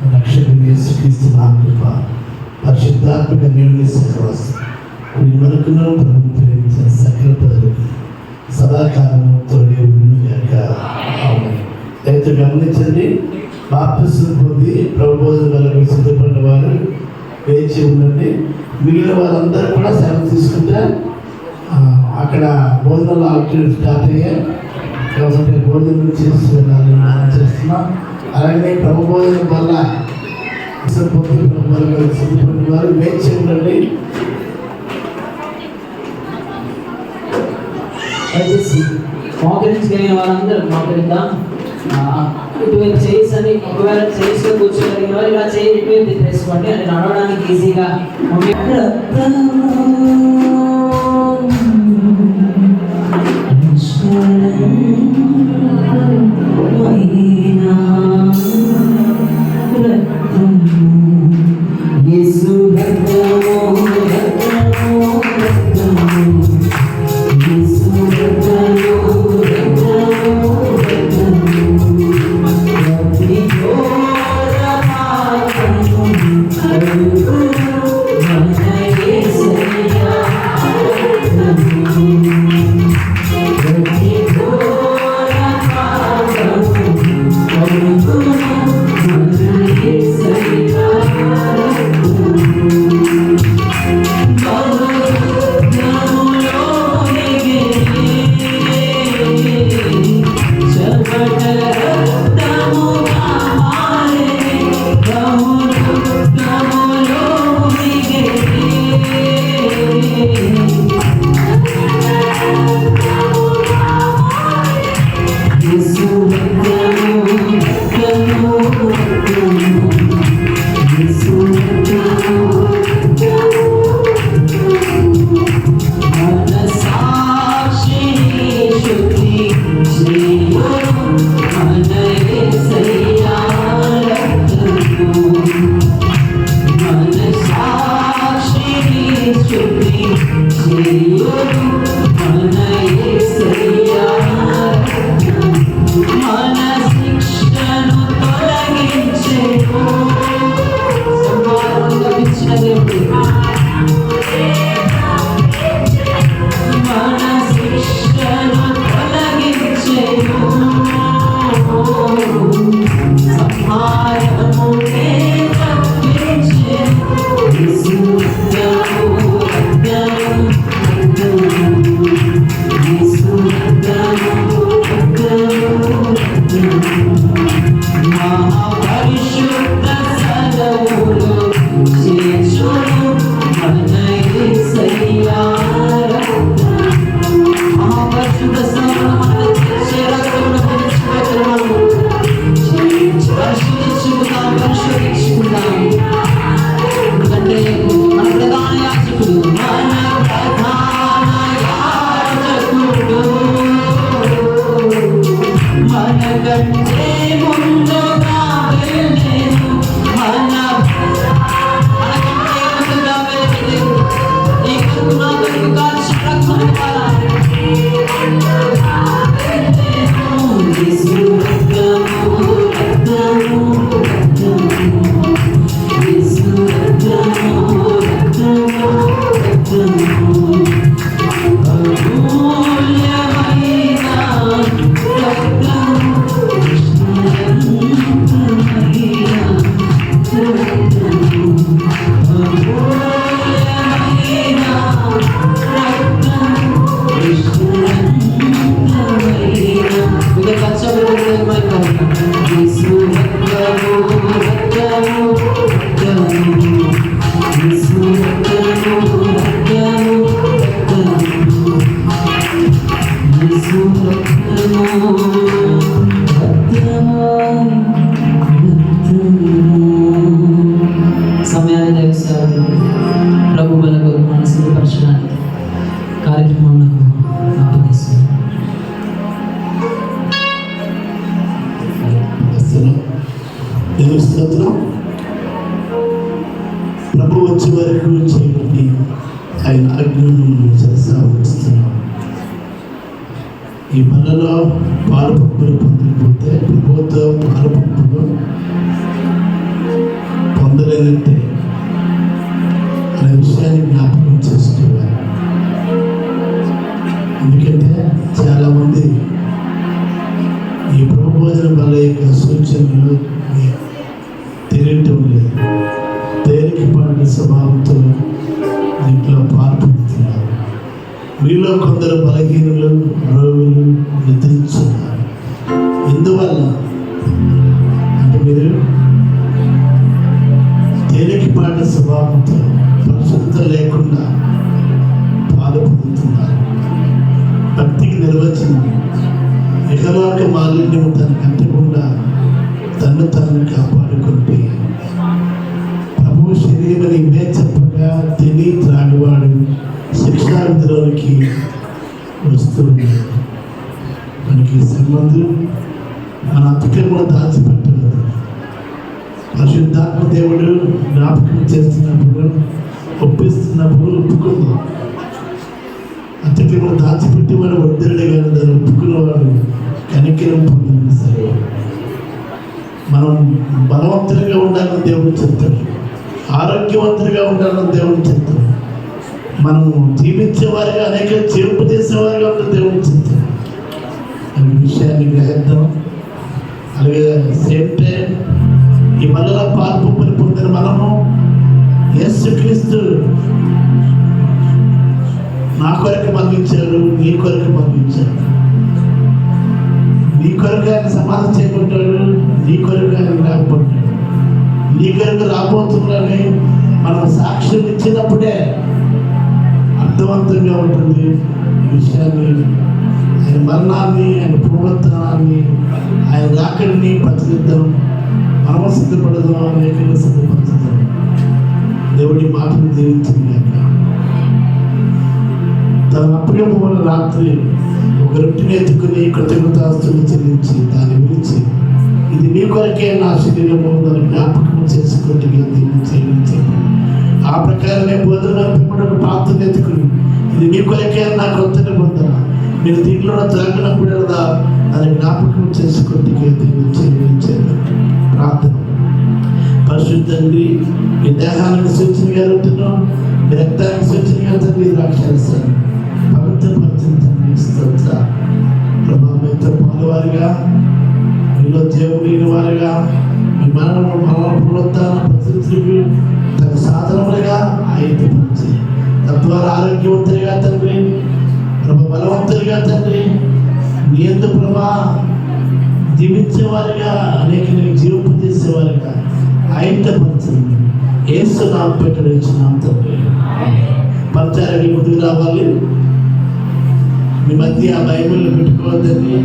రక్షకుడు యేసుక్రీస్తు కృప పరిశుద్ధాత్మక దేవుని సహవాసం మనకును ప్రభువు ప్రేమించిన సకల ప్రజలకు సదాకాలము తోడే ఉండుగాక. అయితే గమనించండి, బాప్తిస్మం పొంది ప్రభు భోజనం వరకు సిద్ధపడిన వారు వేచి ఉండండి. మిగిలిన వారందరూ కూడా సెలవు తీసుకుంటే అక్కడ భోజనాలు ఆల్రెడీ స్టార్ట్ అయ్యాయి కాబట్టి భోజనం చేసి వెళ్ళాలి చేస్తున్నాం. అలాగే ప్రభు భోజనం వల్ల పొంది ప్రభు వరకు సిద్ధపడిన వారు వేచి ఉండండి. మోకరించగలిగిన వాళ్ళందరూ మోకరిద్దాం. ఇటువంటి చైర్స్ అని ఒకవేళ చైర్స్లో కూర్చోగలిగిన వారు ఇలా చైర్ ఇటువంటి తీసుకోండి, అంటే నడవడానికి ఈజీగా. సమయాన్ని దయచేశారు ప్రభు బలకు మన సిద్ధపరచడానికి కార్యక్రమం అప్పగిస్తున్నాను. ప్రభు వచ్చే వరకు చేయబట్టి ఆయన ఆజ్ఞను చేస్తున్నాం. ఈ పనులలో పాలు పంపులు పొందకపోతే ప్రభుత్వం పాలు పంపులు మీలో కొందరు బలహీనులు, రోగులు నిద్రించున్నారు. ఎందువల్ల అంటే మీరు తేలికపాటి స్వభావంతో పరిశుద్ధత లేకుండా పాలు పొందుతున్నారు. భక్తికి నిర్వచనం ఇహలోక మాలిన్యము తనకు అంటకుండా తను తాను కాపాడుకుంటే ప్రభు శరీరం ఇవే చెప్పగా తిని త్రాగువాడు శిక్షావిధిలోనికి వస్తున్నాడు. మనకి సంబంధం మన అతిక్రమణ దాచిపెట్టలేదు. పరిశుద్ధాత్మ దేవుడు జ్ఞాపకం చేస్తున్నప్పుడు, ఒప్పిస్తున్నప్పుడు ఒప్పుకుందాం. అతిక్రమణ దాచిపెట్టి వాడు వద్దరుడే కానీ దాన్ని ఒప్పుకున్నవాడు కనికరం పొందింది. సరే, మనం బలవంతులుగా ఉండాలని దేవుడు చెప్తాడు, ఆరోగ్యవంతులుగా ఉండాలని దేవుడు చెప్తాడు, మనం జీవించేవారిగా అనేక చేర్పు చేసేవారిగా ఉంటే దేవుడు చెప్తాడు. అనే విషయాన్ని గ్రహిద్దాం. అలాగే సేమ్ టైం ఈ మళ్ళా పాల్పు పొందిన మనము యేసుక్రీస్తు నా కొరకు మరణించాడు, నీ కొరకు మరణించాడు, నీ కొరకు ఆయన సమాధి చేయబడ్డాడు, నీ కొరకు ఆయన రాబడ్డాడు, నీ కొరకు రాబోతున్నాడని మనం సాక్ష్యం ఇచ్చినప్పుడే అర్థవంతంగా ఉంటుంది. ఈ విషయాన్ని, ఆయన మరణాన్ని, ఆయన పునరుత్థానాన్ని, ఆయన రాకడిని ప్రచురిద్దాం. మనము సిద్ధపడదాం, అనేకలు సిద్ధపడుతుందాం. దేవుడి మాటను దీవించింది. తన అప్పటికప్పుడు రాత్రి ఒక రొట్టెని ఎత్తుకుని కృతజ్ఞతాస్తులు చెల్లించి దాన్ని విరిచి, ఇది మీ కొరకే నా శరీరము, దాన్ని జ్ఞాపకం చేసుకుంటే దీన్ని చెల్లించాను. ఆ ప్రకారమే భోజన పెంపడ ఒక పాత్రను ఎత్తుకుని, ఇది మీ కొరకే నా కొత్త నిబంధన, మీరు దీంట్లో త్రాగినప్పుడు కదా దాన్ని జ్ఞాపకం చేసుకుంటే దీన్ని చెల్లించాను. ప్రార్థన. పరిశుద్ధండి, మీ దేహానికి సూచనగా ఉంటున్నాం, మీ రక్తానికి సూచనగా తండ్రి ద్రాక్షారసాన్ని పవిత్రపరచండి. స్తోత్ర ప్రభా, మీతో పాలువారిగా, మీలో దేవుడైన వారిగా, మీ మరణ పునరుత్థాన పరిస్థితులకు తన సాధనములుగా ఆయుధపరిచి తద్వారా ఆరోగ్యవంతులుగా తండ్రి, ప్రభ బలవంతులుగా తండ్రి, నీ యందు ప్రభా జీవించేవారిగా, అనేక జీవింపజేసేవారిగా ఆయుధపరచండి. యేసు నామమున పెట్టినాం తండ్రి. పరిచారకులు ముందుకు రావాలి. మీ మధ్య ఆ బైబిల్ని పెట్టుకోవద్దని,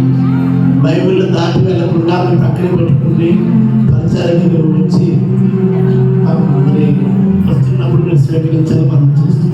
బైబిల్ని దాటి వెళ్ళకుండా మీ పక్కన పెట్టుకుని పరిచారకులు వచ్చి మరి వస్తున్నప్పుడు మీరు స్వీకరించాలని మనం చూస్తున్నాం.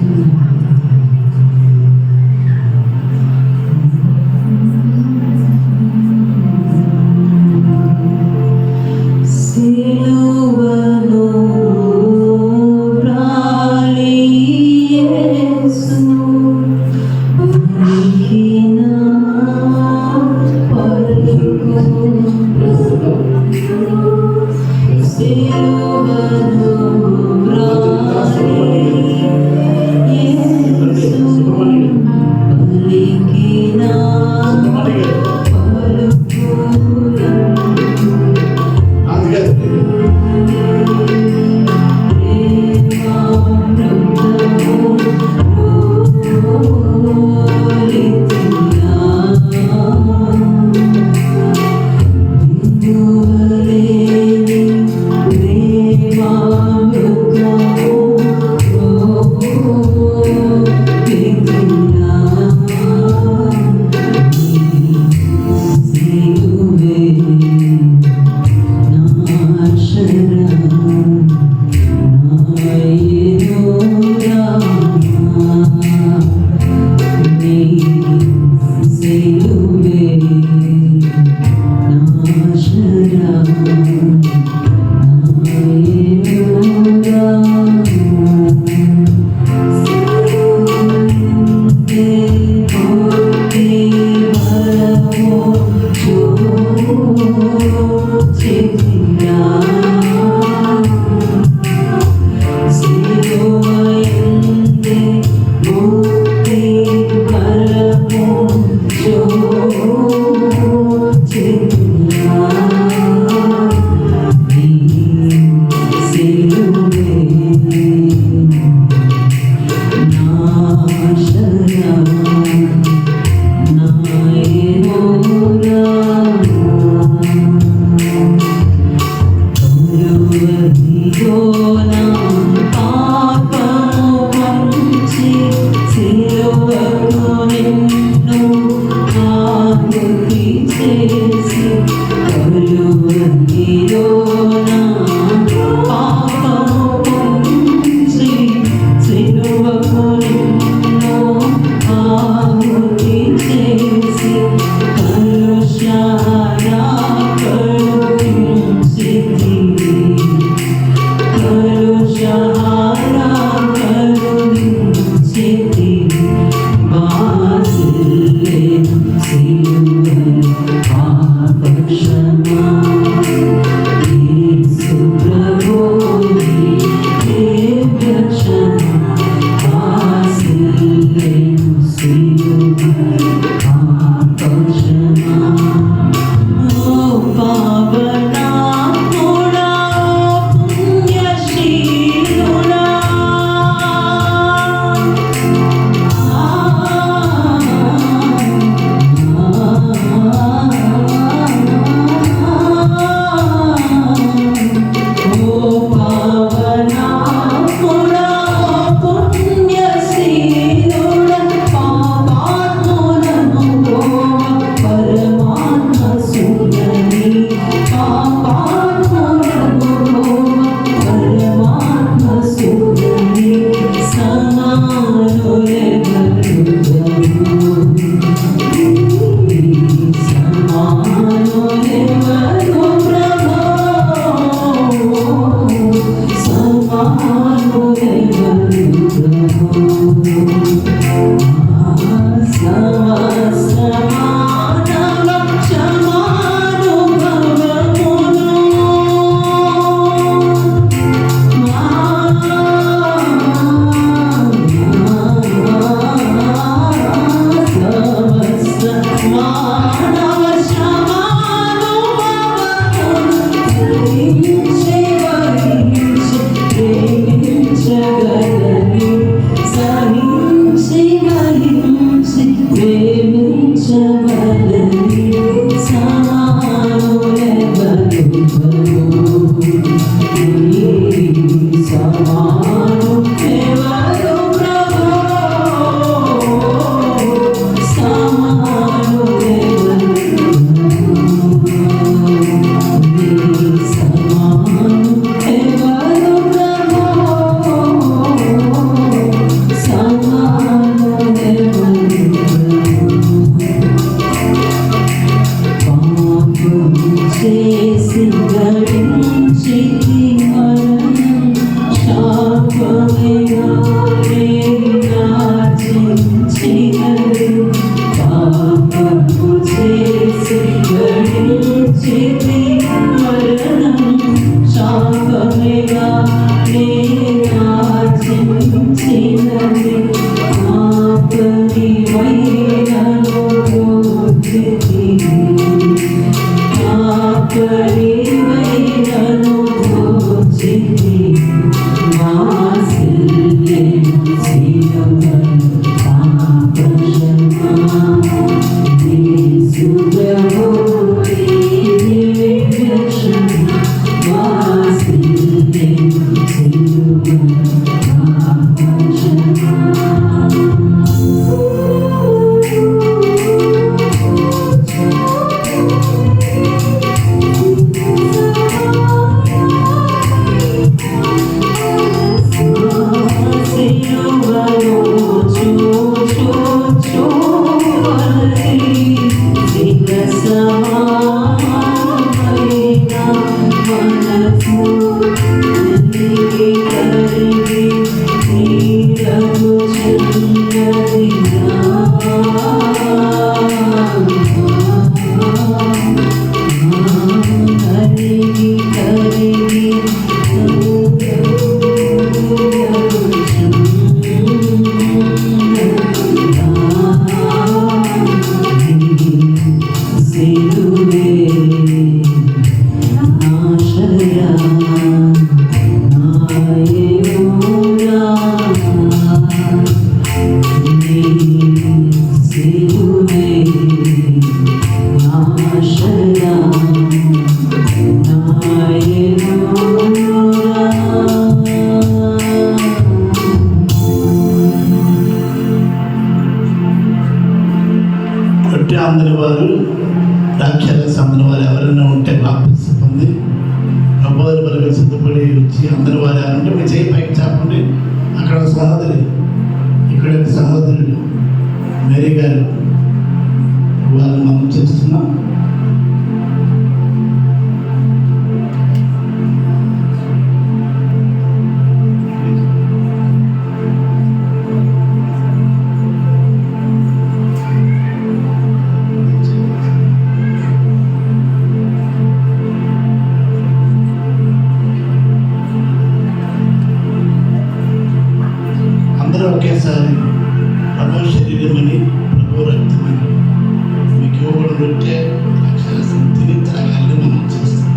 Check కలువరిలోనా పాపము పంచి సిలువకు నిన్ను ఆహుతి చేసి కలువరిలోనా పాపము పంచి సిలువకు నిన్ను ఆహుతి చేసి కలుషారా త్వరగా సిద్ధపడి వచ్చి అందరూ వారి అంటే మీ చేయి పైకి చాపండి. అక్కడ ఒక సహోదరి, ఇక్కడ ఒక సహోదరుడు మేరీ గారు, వాళ్ళని మనం చేస్తున్నాం. ఒకేసారి ప్రభు శరీరమని ప్రభు రక్తమని మీకు ఇవ్వబడి ఉంటే అక్షరాస్యం తిని త్రాగాలని మనం చేస్తాం.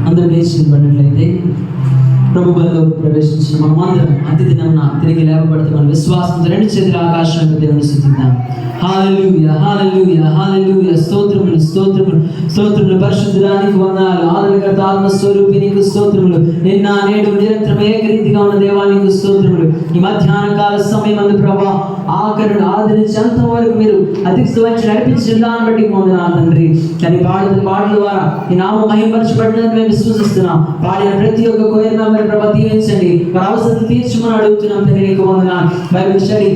అందరూ లేచి నిలబడినట్లయితే ప్రభు బలిలో ప్రవేశించిన మనమందరం అంత్య దినమున తిరిగి లేవబడతామని విశ్వాసంతో రెండు చేతుల ఆకాశం దేవుని స్తుతిద్దాం. హల్లెలూయా, హల్లెలూయా, హల్లెలూయా. స్తోత్రములు, స్తోత్రములు, స్తోత్రములు. పరిశుద్ధుడానికి వందనాలు. ఆదరణకర్త ఆత్మ స్వరూపినికి స్తోత్రములు. నిన్న నేడు నిరంతరం ఏకరీతిగా ఉన్న దేవానికి స్తోత్రములు. ఈ మధ్యాహ్న కాల సమయం అందు ప్రభా ఆఖరుడు ఆదరించేంత వరకు మీరు అధిక వచ్చి నడిపించిన దాన్ని బట్టి వందనాలు తండ్రి. కానీ పాటల ద్వారా ఈ నామం మహిమపరచబడినందుకు మేము విశ్వసిస్తున్నాం. పాడిన ప్రతి ఒక్క కోరిన ప్రభా దీవించండి, వారి అవసరం తీర్చమని అడుగుతున్నాం తండ్రి. నీకు వందనాలు. బైబిల్ స్టడీ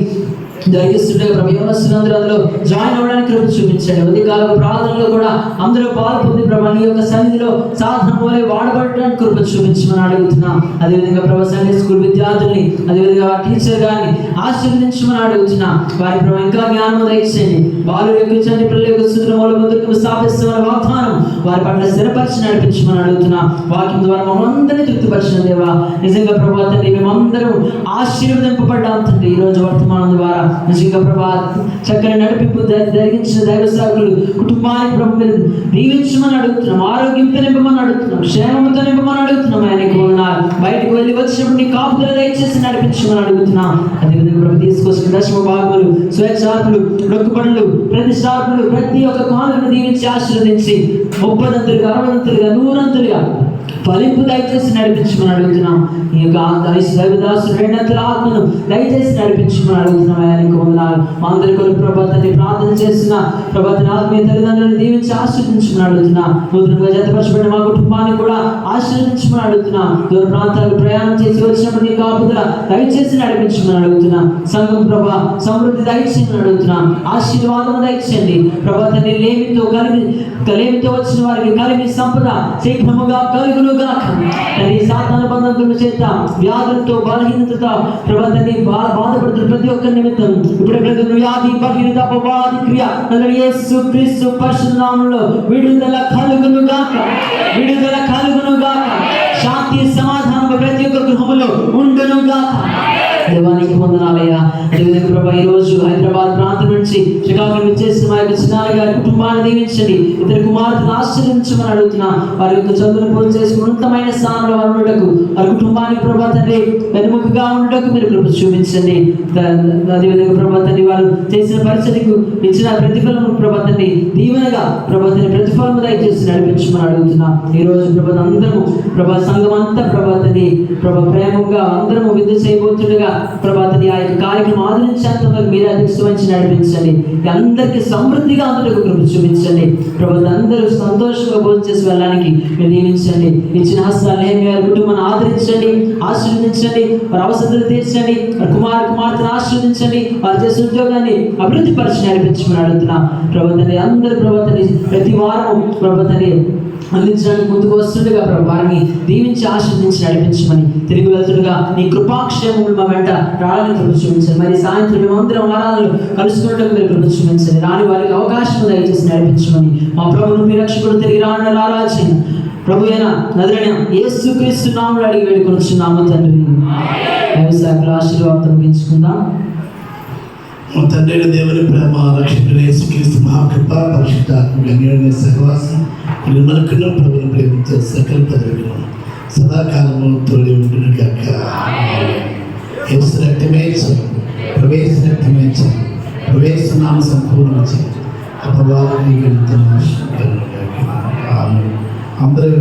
జరిగిస్తుండగా ప్రభు యవనస్తులందరూ అందులో జాయిన్ అవ్వడానికి కృప చూపించండి. ఉదయకాల ప్రార్థనలో కూడా అందరూ పాల్పొంది ప్రభు నీ యొక్క సన్నిధిలో సాధన వలె వాడబడడానికి కృప చూపించమని అడుగుతున్నాం. అదేవిధంగా ప్రభు సండే స్కూల్ విద్యార్థుల్ని, అదేవిధంగా టీచర్ గారిని ఆశీర్వదించమని అడుగుతున్నాం. వారి ప్రభు ఇంకా జ్ఞానం దయచేయండి. బాలు యొక్క చండి పిల్లల యొక్క సూత్రముల ముందుకు స్థాపిస్తున్న వాగ్దానం వారి పట్ల స్థిరపరిచి నడిపించమని అడుగుతున్నాం. వాక్యం ద్వారా మమ్మల్ని తృప్తిపరిచిన దేవా నిజంగా ప్రభు తండ్రి మేమందరం ఆశీర్వదింపబడ్డాం తండ్రి. ఈ రోజు వర్తమానం ద్వారా నిజంగా ప్రభా చక్కని నడిపింపు జరిగించిన దైవ సేవకులు కుటుంబానికి ప్రభు మీరు దీవించమని అడుగుతున్నాం. ఆరోగ్యంతో నింపమని అడుగుతున్నాం. క్షేమంతో నింపమని అడుగుతున్నాం. ఆయనకు వందనాలు. బయటకు వెళ్ళి వచ్చినప్పుడు నీ కాపుదల దయచేసి నడిపించమని అడుగుతున్నాం. అదేవిధంగా ప్రభు తీసుకొచ్చిన దశమ భాగములు, స్వేచ్ఛార్పులు, మొక్కుబడులు, ప్రతిష్టార్పులు, ప్రతి ఒక్క కానుకను దీవించి ఆశీర్వదించి 30 60 100 ఫలింపు దయచేసి నడిపించమని అడుగుతున్నాం. ఈ యొక్క దైవదాసుడు 2 ఆత్మను దయచేసి నడిపించమని అడుగుతున్నాం. ఆయనకు వందనాలు. మా అందరి కొరకు ప్రభాతాన్ని ప్రార్థన చేస్తున్న ప్రభాతాన్ని ఆత్మీయ తల్లిదండ్రులను దీవించి ఆశీర్వదించమని అడుగుతున్నా. నూతనంగా జతపరచబడిన మా కుటుంబాన్ని కూడా ఆశీర్వదించమని అడుగుతున్నా. దూర ప్రాంతాలకు ప్రయాణం చేసి వచ్చినప్పుడు నీ కాపుదల దయచేసి నడిపించమని అడుగుతున్నా. సంఘం ప్రభా సమృద్ధి దయచేయమని అడుగుతున్నాం. ఆశీర్వాదం దయచేయండి ప్రభాతాన్ని. లేమితో వచ్చిన వారికి కలిమి సంపద శీఘ్రముగా కలుగును గాక. సాతాను బంధకుల చేత వ్యాధులతో బలహీనతతో ప్రభాతాన్ని బాధపడుతున్న ప్రతి ఒక్క నిమిత్తం ఇప్పుడు వ్యాధి బలహీనత అపవాది క్రియ యేసు క్రీస్తు పరిశుద్ధ నామములో విడుదల కలుగును గాక, విడుదల కలుగును గాక. శాంతి సమాధానం ప్రతి ఒక్క గృహములో ఉండును గాక. దేవానికి వందనాలయ్యా. అదేవిధంగా ప్రభా ఈ రోజు హైదరాబాద్ ప్రాంతం నుంచి శ్రీకాకుళం చేసిన మా యొక్క చిన్నారి గారి కుటుంబాన్ని దీవించండి. ఇద్దరు కుమార్తెను ఆశీర్వదించమని అడుగుతున్నా. వారి యొక్క చదువును పూర్తి చేసి ఉన్నతమైన స్థానంలో ఉండటకు, వారి కుటుంబానికి ప్రభా తండ్రి వెనుముకగా ఉండటకు మీరు కృప చూపించండి. అదేవిధంగా ప్రభా తండ్రి వారు చేసిన పరిస్థితికి ఇచ్చిన ప్రతిఫలము ప్రభా తండ్రి దీవెనగా ప్రభా తండ్రి ప్రతిఫలము దయచేసి నడిపించమని అడుగుతున్నా. ఈ రోజు ప్రభా అందరము ప్రభా సంఘం అంతా ప్రభా తండ్రి ప్రభా ప్రేమగా అందరము విద్య చేయబోతుండగా ప్రభాతని ఆ యొక్క కార్యక్రమం ఆదరించేంత మీరు అధిష్ఠించి నడిపించండి. అందరికీ సమృద్ధిగా అందరికీ కృప చూపించండి. ప్రభాత అందరూ సంతోషంగా భోజనం చేసి వెళ్ళడానికి మీరు దీవించండి. ఇచ్చిన హస్తాలు వారి కుటుంబాన్ని ఆదరించండి, ఆశీర్వదించండి. వారి అవసరాలు తీర్చండి. వారి కుమార్తెను ఆశీర్వదించండి. వారు చేసే ఉద్యోగాన్ని అభివృద్ధి పరిచి నడిపించమని అడుగుతున్నా. ప్రభాతని అందరూ ప్రభాతని ప్రతి వారం ప్రభాతని అందించడానికి ముందుకు వస్తుండగా ప్రభు వారిని దీవించి ఆశీర్వదించి నడిపించమని, తిరిగి వెళ్తుండగా నీ కృపాక్షేమములు మా వెంట రాళ్ళని కృప చూపించండి. మరి సాయంత్రం మేమందరం వారాలను కలుసుకున్నట్టు మీరు కృప చూపించండి. రాని వారికి అవకాశం దయచేసి నడిపించమని మా ప్రభువును మీ రక్షకుడు తిరిగి రావడం ఆరాధన ప్రభు అయిన నజరేయుడైన యేసుక్రీస్తు నామములో అడిగి వేడుకొనుచున్నాము తండ్రి. వ్యవసాయకుల ఆశీర్వాదం పెంచుకుందాం. తండ్రి దేవుని ప్రేమ, రక్షకుడు యేసుక్రీస్తు మహాకృప, పరిశుద్ధాత్మ అన్యోన్య సహవాసం మనకున్న ప్రభుని ప్రేమించే సకల పదవిలో సదాకాలము తోడి ఉండును గాక. యేసు రక్తమే చాలు, ప్రవేశ రక్తమే చాలు, ప్రవేశ నామ సంపూర్ణ చాలు. అపవాదిని వెళ్తున్న అందరూ